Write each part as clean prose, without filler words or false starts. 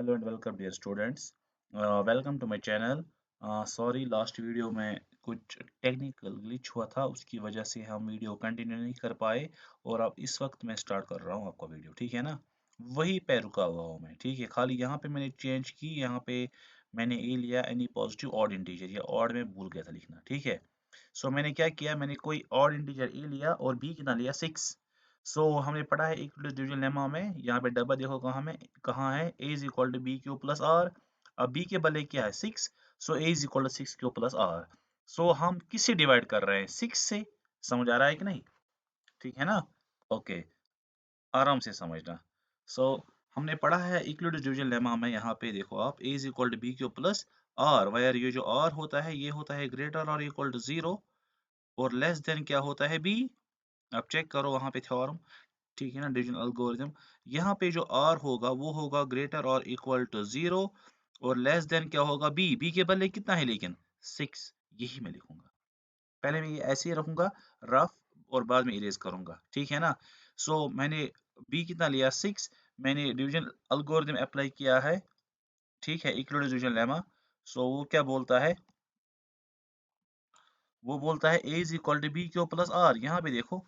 Hello and welcome dear students. Welcome to my channel. Sorry, last video में कुछ technical glitch हुआ था, उसकी वजह से हम वीडियो कंटिन्यू नहीं कर पाए। और अब इस वक्त मैं स्टार्ट कर रहा हूँ आपका वीडियो, ठीक है ना। वही पे रुका हुआ हूँ मैं, ठीक है। खाली यहाँ पे मैंने चेंज की, यहाँ पे मैंने ए लिया एनी पॉजिटिव ऑड इंटीजर, या ऑड में भूल गया था लिखना, ठीक है। सो मैंने क्या किया, मैंने कोई ऑड इंटीजर ए लिया और बी कितना लिया, 6। सो हमने पढ़ा है इक्वलिटी डिवीजन लेमा में, यहाँ पे डब्बा देखो कहाँ है, a is equal to B Q plus R. अब b के बदले क्या है, 6। So a is equal to 6 Q plus R. So हम किससे डिवाइड कर रहे हैं, 6 से। समझ आ रहा है कि नहीं, ठीक है ना। ओके, आराम से समझना। सो हमने पढ़ा है इक्वलिटी डिवीजन लेमा में, यहाँ पे देखो आप, a is equal to B Q plus are, where ये जो r होता है, ये होता है ग्रेटर और इक्वल टू 0, और लेस देन क्या होता है, b। अब चेक करो वहां पे थ्योरम, ठीक है ना, डिवीजन एल्गोरिथम। यहाँ पे जो r होगा वो होगा ग्रेटर और इक्वल टू 0, और लेस देन क्या होगा, b के बदले कितना है लेकिन, 6। यही मैं लिखूंगा, पहले मैं ये ऐसे ही रखूंगा रफ, और बाद में इरेज करूंगा, ठीक है ना। सो मैंने b कितना लिया, 6। मैंने डिवीजन एल्गोरिथम अप्लाई किया है, ठीक है, इक्वल डिवीजन लेमा। सो वो क्या बोलता है, वो बोलता है a is equal to B Q plus r. यहाँ पे देखो,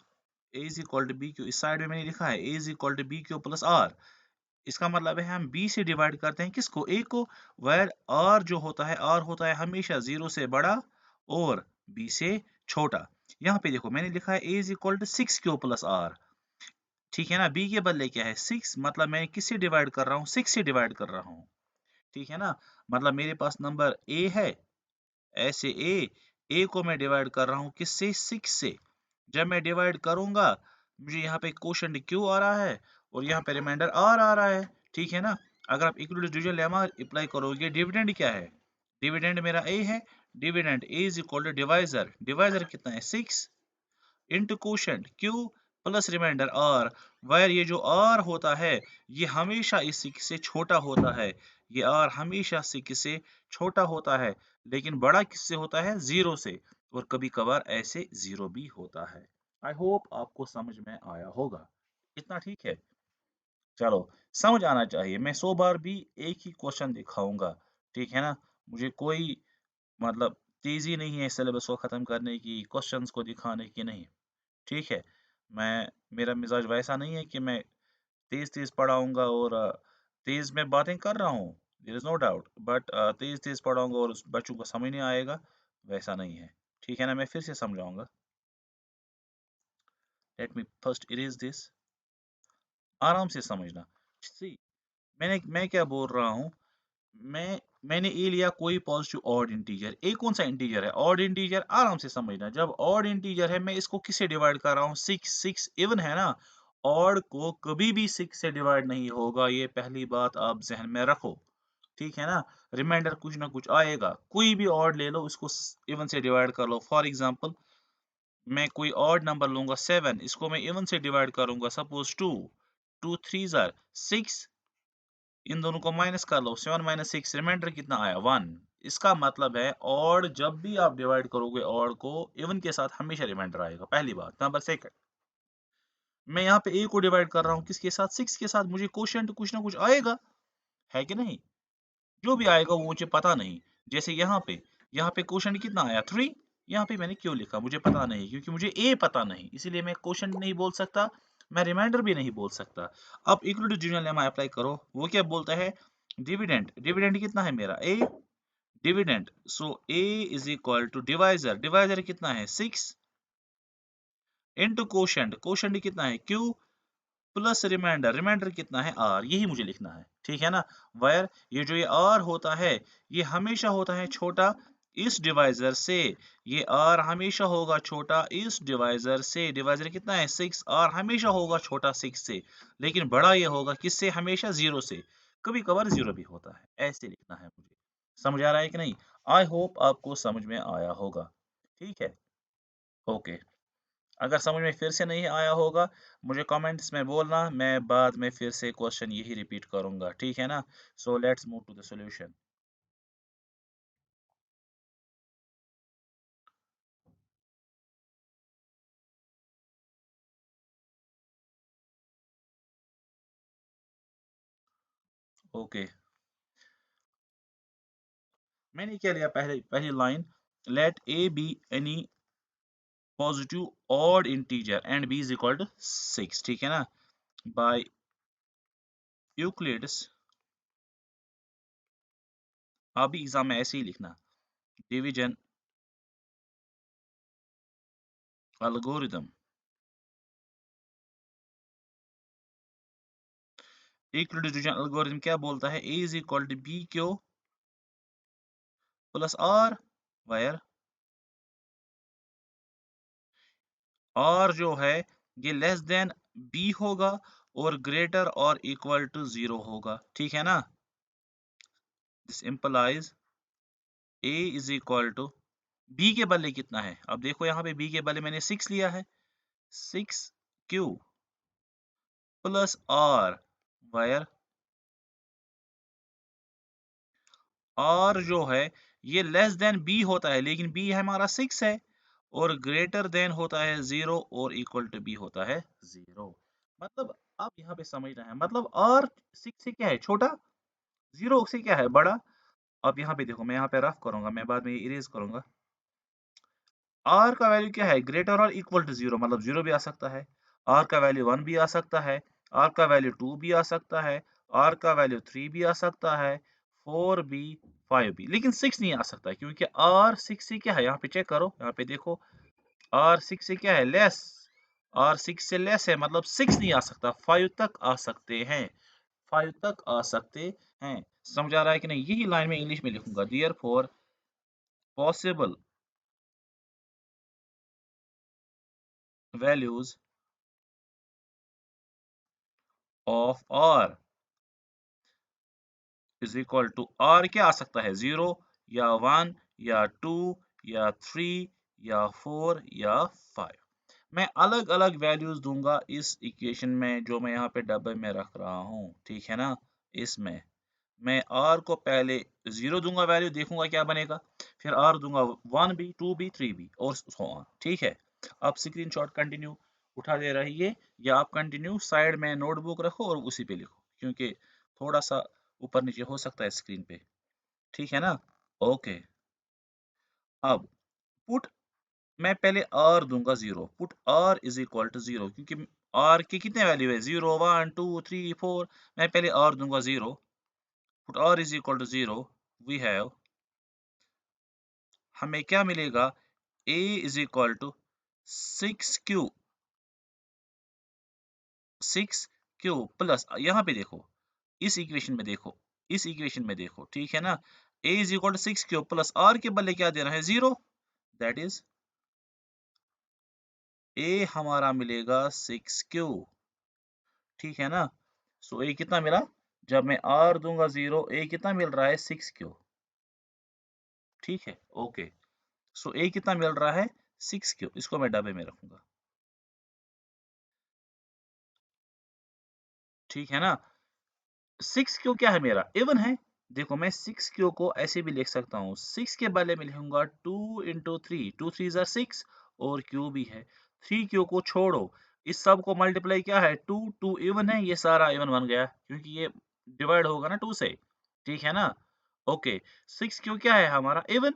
a is equal to B q, इस साइड में मैंने लिखा है a is equal to B Q plus r. इसका मतलब है हम b से डिवाइड करते हैं किसको, a को। वेयर r जो होता है, r होता है हमेशा 0 से बड़ा और b से छोटा। यहाँ पे देखो मैंने लिखा है a is equal to 6 Q plus r, ठीक है ना। b के बदले क्या है, 6, मतलब मैं किससे डिवाइड कर रहा हूँ, 6 से डिवाइड कर रहा हूँ, ठीक है ना। मतलब मेरे पास नंबर a है, ऐसे a को मैं डिवाइड कर रहा हूँ किससे, 6 से। जब मैं डिवाइड करूंगा, मुझे यहाँ पे क्वोशंट q आ रहा है और यहाँ पे रिमाइंडर r आ रहा है, ठीक है ना। अगर आप इक्वल डिवीजन लेमा अप्लाई करोगे, डिविडेंड क्या है, डिविडेंड मेरा a है। Dividend a is equal to divisor, divisor कितना है, 6 into quotient q plus remainder r। Where ये जो r होता है, ये हमेशा इस 6 से छोटा होता है। ये r हमेशा 6 से छोटा होता है, लेकिन बड़ा किससे होता है, 0 से। और कभी कभार ऐसे 0 भी होता है। आई होप आपको समझ में आया होगा, इतना ठीक है। चलो, समझ आना चाहिए, मैं 100 बार भी एक ही क्वेश्चन दिखाऊंगा, ठीक है ना। मुझे कोई मतलब तेजी नहीं है सिलेबस को खत्म करने की, क्वेश्चंस को दिखाने की नहीं, ठीक है। मैं मेरा मिजाज वैसा नहीं है कि मैं तेज-तेज पढ़ाऊँगा और तेज मैं बातें कर रहा हूँ, there is no doubt, but तेज-तेज पढ़ाऊँगा और उस बच्चों को समझ नहीं आएगा, वैसा नहीं है। ठीक है ना? मैं फिर से समझाऊँगा। Let me first erase this, आराम से समझना। सी, मैं क्या बोल रहा हूँ, मैंने ए लिया कोई पॉज़िटिव ऑड इंटीजर, ए कौन-सा इंटीजर है? ऑड इंटीजर, आराम से समझना। जब ऑड इंटीजर है, मैं इसको किससे डिवाइड कर रहा हूँ? 6 इवन है ना? ऑड को कभी भी 6 से डिवाइड नहीं होगा, ये पहली बात आप ज़हन में रखो, ठीक है ना? रिमाइंडर कुछ ना कुछ आएगा, कोई भी ऑड ले लो, उसको इवन से डिवाइड कर लो। फॉर एग्जांपल, मैं कोई ऑड नंबर लूँगा 7, इसको मैं इवन से डिवाइड करूँगा, सपोज़ 2, 2 3s आर 6, इन दोनों को माइनस कर लो, 7 माइनस 6, रिमाइंडर कितना आया, 1। इसका मतलब है ऑड जब भी आप डिवाइड करोगे ऑड को, इवन के साथ हमेशा रिमाइंडर आएगा, पहली बात। नंबर सेकंड, मैं यहाँ पे ए को डिवाइड कर रहा हूँ किसके साथ, 6 के साथ, मुझे क्वोशिएंट कुछ ना कुछ आएगा, है कि नहीं? जो भी आएगा वो मुझे पता नहीं। जैसे यहाँ पे क्वोशिएंट कितना आया, 3। यहाँ पे मैंने क्यों लिखा, मुझे पता नहीं, क्योंकि मुझे ए पता नहीं, इसीलिए मैं क्वोशिएंट नहीं बोल सकता, मैं रिमाइंडर भी नहीं बोल सकता। अब equal to division lemma apply करो, वो क्या बोलता है, डिविडेंड, डिविडेंड कितना है मेरा, A. Dividend, so A is equal to divisor, divisor कितना है, 6 इंटू क्वोशिएंट, क्वोशिएंट कितना है, क्यू प्लस रिमाइंडर, रिमाइंडर कितना है, आर। यही मुझे लिखना है, ठीक है ना। वायर ये जो ये आर होता है, ये हमेशा होता है छोटा इस डिवाइजर से, ये आर हमेशा होगा छोटा इस डिवाइजर से। डिवाइजर कितना है, 6, आर हमेशा होगा छोटा 6 से, लेकिन बड़ा ये होगा किससे, हमेशा 0 से। कभी कभार 0 भी होता है, ऐसे लिखना है मुझे। समझ आ रहा है कि नहीं? आई होप आपको समझ में आया होगा, ठीक है। ओके, अगर समझ में फिर से नहीं आया होगा, मुझे कमेंट्स में बोलना, मैं बाद में फिर से क्वेश्चन यही रिपीट करूँगा, ठीक है ना? So let's move to the solution. Okay, मैंने क्या लिया, पहले पहली line, let a b any positive odd integer and b is equal to 6, ठीक है ना, बाय यूक्लिड्स, आप भी एग्जाम में ऐसे ही लिखना, division algorithm, Euclid's division algorithm क्या बोलता है, A is equal to B Q plus are, where are जो है ये लेस देन बी होगा और ग्रेटर और इक्वल टू 0 होगा, ठीक है ना, this implies a is equal to, b के बदले कितना है, अब देखो यहाँ पे बी के बदले मैंने 6 लिया है, 6 Q plus are, where are जो है ये लेस देन बी होता है, लेकिन बी हमारा 6 है, और ग्रेटर देन होता है 0 और इक्वल टू बी होता है 0, मतलब आप यहाँ पे समझना है, मतलब आर 6 से क्या है छोटा, 0 से क्या है बड़ा। अब यहाँ पे देखो, मैं यहाँ पे रफ करूंगा, मैं बाद में इरेज करूंगा, आर का वैल्यू क्या है, ग्रेटर और इक्वल टू 0, मतलब 0 भी आ सकता है, आर का वैल्यू 1 भी आ सकता है, आर का वैल्यू 2 भी आ सकता है, आर का वैल्यू 3 भी आ सकता है, 4 भी, 5 भी, लेकिन 6 नहीं आ सकता, क्योंकि आर 6 से क्या है, यहाँ पे चेक करो, यहाँ पे देखो, आर 6 से क्या है, लेस, आर 6 से लेस है, मतलब 6 नहीं आ सकता, 5 तक आ सकते हैं, 5 तक आ सकते हैं, समझ आ रहा है कि नहीं, यही लाइन में इंग्लिश में लिखूंगा, therefore possible values of r is equal to, r क्या आ सकता है, 0 या 1 या 2 या 3 या 4 या 5, मैं अलग अलग वैल्यूज दूंगा इस इक्वेशन में जो मैं यहाँ पे डब्बे में रख रहा हूँ, ठीक है ना, इसमें मैं r को पहले 0 दूंगा वैल्यू, देखूंगा क्या बनेगा, फिर r दूंगा 1 भी, 2 भी, 3 भी, और सो ऑन, ठीक है। आप स्क्रीनशॉट कंटिन्यू उठा दे रहिए, या आप कंटिन्यू साइड में नोटबुक रखो और उसी पे लिखो, क्योंकि थोड़ा सा ऊपर नीचे हो सकता है स्क्रीन पे, ठीक है ना, ओके। अब पुट, मैं पहले r दूंगा 0, put r is equal to 0, क्योंकि r की कितने वैल्यू है, 0 1 2 3 4, मैं पहले r दूंगा 0, put r is equal to 0, we have, हमें क्या मिलेगा, a is equal to 6 q, 6 Q plus, यहाँ पे देखो, इस इक्वेशन में देखो, इस इक्वेशन में देखो, ठीक है ना, a is equal to 6 Q plus r के बदले क्या देना है, 0, दैट इज a हमारा मिलेगा 6 क्यू, ठीक है ना, सो a कितना मिला, जब मैं r दूंगा 0, a कितना मिल रहा है, 6 क्यू, ठीक है, ओके, सो a कितना मिल रहा है, 6 क्यू, इसको मैं डब्बे में रखूंगा, ठीक है ना, 6 क्यू क्या है मेरा, इवन है, देखो मैं 6 क्यू को ऐसे भी लिख सकता हूँ, 6 के बदले में लिखूंगा 2 × 3, 2 3 ज़ा 6, और क्यू भी है, 3 क्यू को छोड़ो, इस सब को मल्टीप्लाई क्या है, 2 2 इवन है, ये सारा इवन बन गया, क्योंकि ये डिवाइड होगा ना 2 से, ठीक है ना, ओके, 6 क्यू क्या है हमारा, even,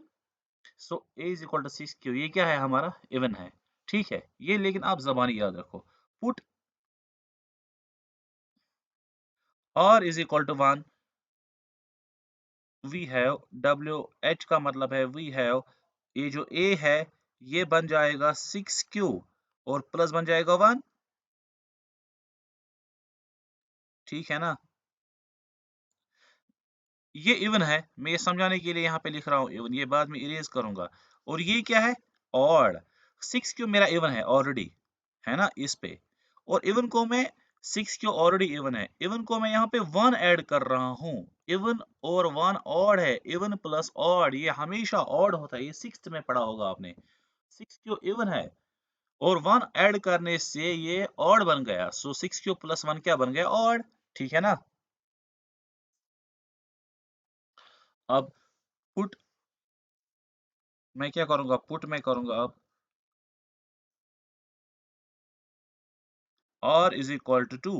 so a is equal to 6 q, ये क्या है हमारा, इवन है, ठीक है, ये लेकिन आप जबानी याद रखो, put r is equal to 1, we have, W H का मतलब है वी हैव, ये जो ए है ये बन जाएगा 6 क्यू, और प्लस बन जाएगा 1, ठीक है ना, ये इवन है, मैं ये समझाने के लिए यहाँ पे लिख रहा हूँ इवन, ये बाद में इरेज करूंगा, और ये क्या है, ऑड, 6 क्यू मेरा इवन है ऑलरेडी, है ना, इस पे, और इवन को मैं, 6 क्यू ऑलरेडी इवन है, इवन को मैं यहाँ पे 1 ऐड कर रहा हूँ, इवन और 1 ऑड है, इवन प्लस ऑड ये हमेशा ऑड होता है, ये सिक्स्थ में पढ़ा होगा आपने, 6 क्यू इवन है, और 1 ऐड करने से ये ऑड बन गया, सो 6 क्यू प्लस 1 क्या बन गया, ऑड, ठीक है ना, अब पुट, मैं क्या करूंगा, पुट में करूंगा अब, r is equal to 2,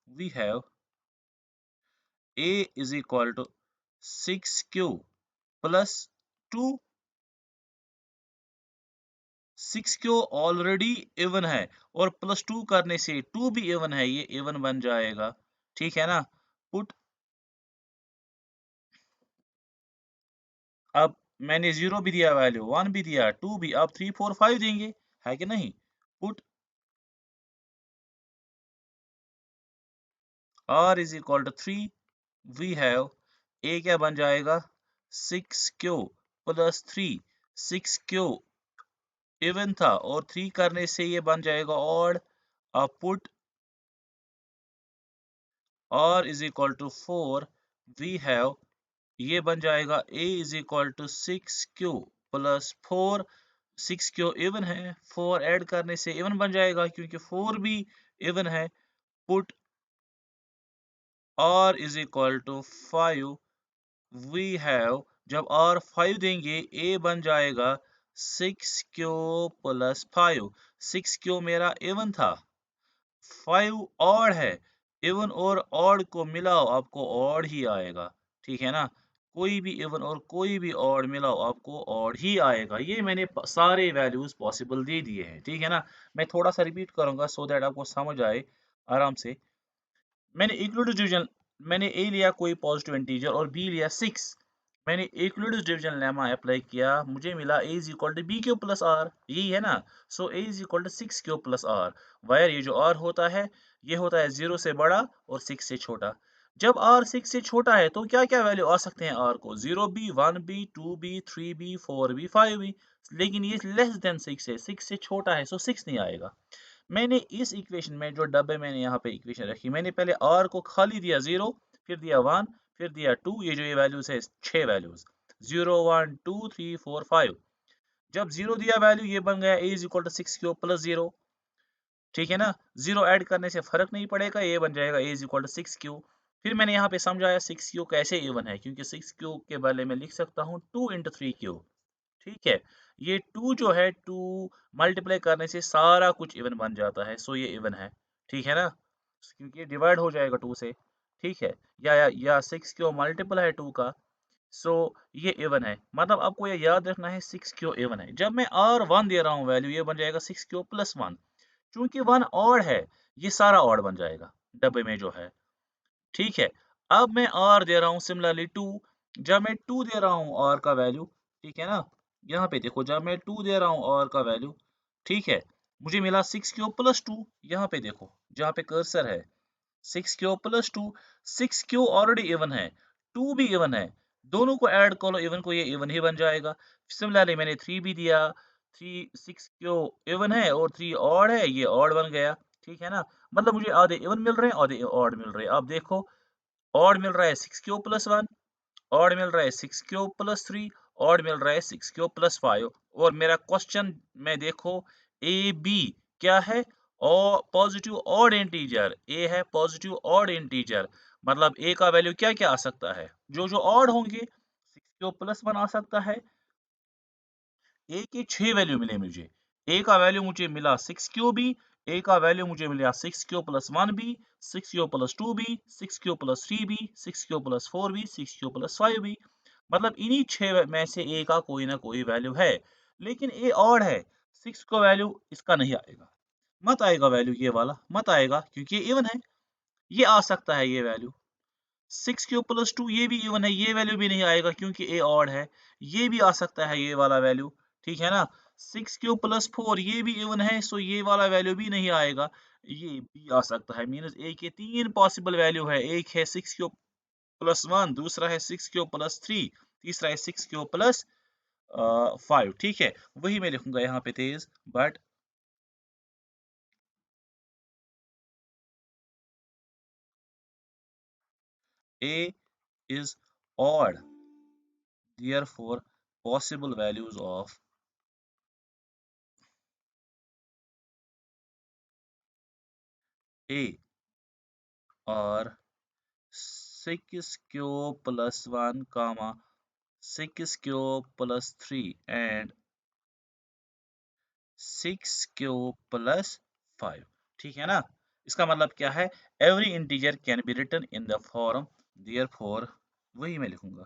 we have a is equal to 6 Q plus two, 6 क्यों ऑलरेडी इवन है, और प्लस 2 करने से 2 भी इवन है, ये इवन बन जाएगा, ठीक है ना? पुट, अब मैंने 0 भी दिया वैल्यू, 1 भी दिया, 2 भी, अब 3 4 5 देंगे, है कि नहीं? Put r is equal to 3, we have, a क्या बन जाएगा, 6 क्यू प्लस 3, 6 क्यू इवन था और 3 करने से ये बन जाएगा ऑड। अब put r is equal to 4, we have, ये बन जाएगा a is equal to 6 Q plus 4, 6 q even है, 4 ऐड करने से इवन बन जाएगा क्योंकि 4 भी इवन है। Put r is equal to 5, we have, जब r 5 देंगे a बन जाएगा 6 क्यू प्लस 5, 6 क्यू मेरा इवन था, 5 ऑड है, इवन और ऑड को मिलाओ आपको ऑड ही आएगा, ठीक है ना? कोई भी इवन और कोई भी ऑड मिलाओ आपको ऑड ही आएगा। ये मैंने सारे वैल्यूज पॉसिबल दे दिए हैं, ठीक है ना? मैं थोड़ा सा रिपीट करूंगा सो दैट आपको समझ आए आराम से। मैंने इक्वलिटी डिवीजन, मैंने ए लिया कोई पॉजिटिव इंटीजर और बी लिया 6, मैंने इक्वलिटी डिवीजन लेमा अप्लाई किया, मुझे मिला a is equal to B Q plus r, यही है ना? So a is equal to 6 Q plus are, where ये जो r होता है ये होता है 0 से बड़ा और 6 से छोटा। जब r 6 से छोटा है तो क्या क्या वैल्यू आ सकते हैं r को, 0 b, 1 b, 2 b, 3 b, 4 b, 5 b, लेकिन ये लेस देन 6 है, 6 से छोटा है, सो 6 नहीं आएगा। मैंने इस इक्वेशन में जो डब्बे मैंने यहाँ पे इक्वेशन रखी, मैंने पहले r को खाली दिया 0, फिर दिया 1, फिर दिया 2, ये जो ये वैल्यूज है 6 वैल्यूज, 0 1 2 3 4 5। जब 0 दिया वैल्यू ये बन गया a is equal to 6 Q plus 0, ठीक है ना? 0 ऐड करने से फर्क नहीं पड़ेगा, ये बन जाएगा a is equal to 6 q. फिर मैंने यहाँ पे समझाया 6 क्यू कैसे इवन है, क्योंकि 6 क्यू के बदले में लिख सकता हूँ 2 इंटू 3 क्यू, ठीक है? ये 2 जो है 2 मल्टीप्लाई करने से सारा कुछ इवन बन जाता है, सो ये इवन है, ठीक है ना? क्योंकि ये डिवाइड हो जाएगा 2 से, ठीक है? या 6 क्यू मल्टीपल है 2 का, सो ये इवन है, मतलब आपको ये याद रखना है 6 क्यू इवन है। जब मैं r 1 दे रहा हूँ वैल्यू, ये बन जाएगा 6 क्यू प्लस 1, चूंकि 1 ऑड है, ये सारा ऑड बन जाएगा डब्बे में जो है, ठीक है? अब मैं r दे रहा हूँ सिमिलरली 2, जब मैं 2 दे रहा हूँ r का वैल्यू, ठीक है ना? यहाँ पे देखो जब मैं 2 दे रहा हूँ r का वैल्यू, ठीक है? मुझे मिला 6 क्यू प्लस 2, यहाँ पे देखो जहाँ पे कर्सर है 6 Q plus 2, 6 Q already even है, 2 भी इवन है, दोनों को ऐड करो इवन को, ये इवन ही बन जाएगा। सिमिलरली मैंने 3 भी दिया, 3 6 क्यू इवन है और 3 ऑड है, ये ऑड बन गया, ठीक है ना? मतलब मुझे आधे इवन मिल रहे हैं, आधे ऑड मिल रहे हैं। अब देखो ऑड मिल रहा है 6 क्यू प्लस 1, ऑड मिल रहा है 6 क्यू प्लस 3, ऑड मिल रहा है 6 क्यू प्लस 5, और मेरा क्वेश्चन में देखो ए बी क्या है, और पॉजिटिव ऑड इंटीजर, ए है पॉजिटिव ऑड इंटीजर, मतलब ए का वैल्यू क्या क्या आ सकता है, जो जो ऑड होंगे, 6 क्यू प्लस 1 आ सकता है, ए के 6 वैल्यू मिले मुझे, ए का वैल्यू मुझे मिला 6 क्यू बी, ए का वैल्यू मुझे मिला 6 Q plus 1 b, 6 Q plus 2 b, 6 Q plus 3 b, 6 Q plus 4 b, 6 Q plus 5 b, मतलब इन्हीं 6 में से ए का कोई ना कोई वैल्यू है, लेकिन ए ऑड है, 6 का वैल्यू इसका नहीं आएगा, मत आएगा वैल्यू, ये वाला मत आएगा क्योंकि ये इवन है, ये आ सकता है ये वैल्यू, 6 क्यू प्लस 2 ये भी इवन है, ये वैल्यू भी नहीं आएगा क्योंकि ए ऑड है, ये भी आ सकता है ये वाला वैल्यू, ठीक है ना? 6 क्यू प्लस 4 ये भी इवन है, सो ये वाला वैल्यू भी नहीं आएगा, ये भी आ सकता है, मीन्स ए के 3 पॉसिबल वैल्यू है, एक है 6 क्यू प्लस 1, दूसरा है 6 क्यू प्लस 3, तीसरा है 6 क्यू प्लस 5, ठीक है? वही मैं लिखूंगा यहाँ पे तेज, but a is odd, therefore possible values of a are 6 cube plus 1 comma 6 cube plus 3 and 6 cube plus 5, ठीक है ना? इसका मतलब क्या है, every integer can be written in the form therefore, वही मैं लिखूंगा।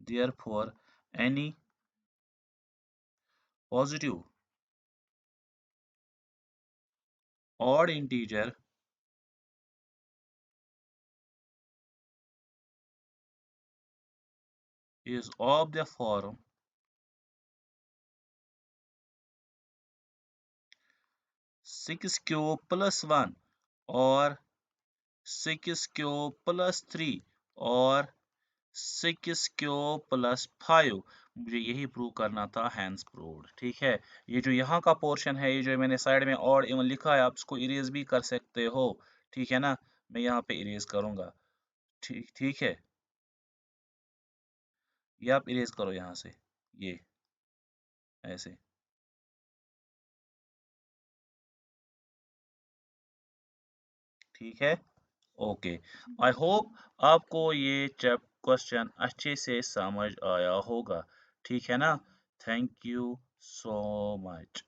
therefore any positive odd integer is of the form 6 cube plus 1 or 6 cube plus 3 और 6 क्यूब प्लस 5। मुझे यही प्रूव करना था, हैंस प्रूव्ड। ठीक है, ये जो यहाँ का पोर्शन है, ये जो मैंने साइड में ऑड इवन लिखा है, आप इसको इरेज भी कर सकते हो। ठीक है ना, मैं यहाँ पे इरेज करूंगा। ठीक ठीक है, ये आप इरेज करो यहाँ से, ये ऐसे। ठीक है, ओके। आई होप आपको ये चैप क्वेश्चन अच्छे से समझ आया होगा। ठीक है ना, थैंक यू सो मच।